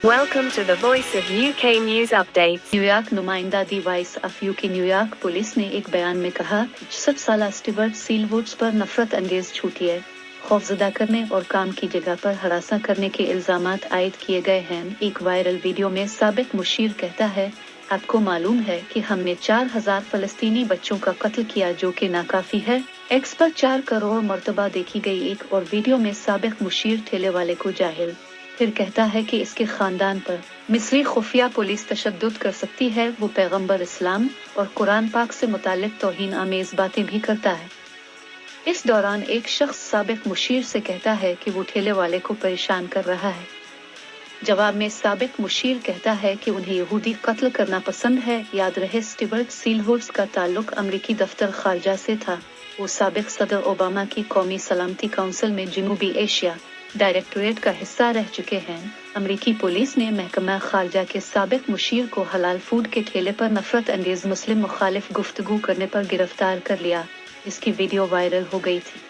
Welcome to the Voice of UK News Updates. New York नुमाइंदा the Voice of UK New York police ने एक बयान में कहा 60 साल स्टीवर्ट सीलवुड्स पर नफरत अंगेज छूटिए खौफजदा करने और काम की जगह पर हरासा करने के इल्जामात आयद किए गए हैं। एक वायरल वीडियो में साबिक मुशीर कहता है, आपको मालूम है कि हमने 4000 फलस्तीनी बच्चों का कत्ल किया, जो कि नाकाफी है। एक्स पर 4 करोड़ मरतबा देखी गई एक और वीडियो में साबिक मुशीर ठेले वाले को जाहिल फिर कहता है कि इसके खानदान पर मिस्री खुफिया पुलिस तशद्दुद कर सकती है। वो पैगंबर इस्लाम और कुरान पाक से मुताल्लिक तौहीन आमेज बातें भी करता है। इस दौरान एक शख्स साबिक मुशीर से कहता है कि वो ठेले वाले को परेशान कर रहा है। जवाब में साबिक मुशीर कहता है कि उन्हें यहूदी कत्ल करना पसंद है। याद रहे, स्टीवर्ट सीलवुड्स का ताल्लुक अमरीकी दफ्तर खारजा से था। वो साबिक सदर ओबामा की कौमी सलामती काउंसिल में जनूबी एशिया डायरेक्टोरेट का हिस्सा रह चुके हैं। अमरीकी पुलिस ने महकमा खारजा के साबिक मुशीर को हलाल फूड के ठेले पर नफरत अंगेज मुस्लिम मुखालिफ गुफ्तगू करने पर गिरफ्तार कर लिया। इसकी वीडियो वायरल हो गई थी।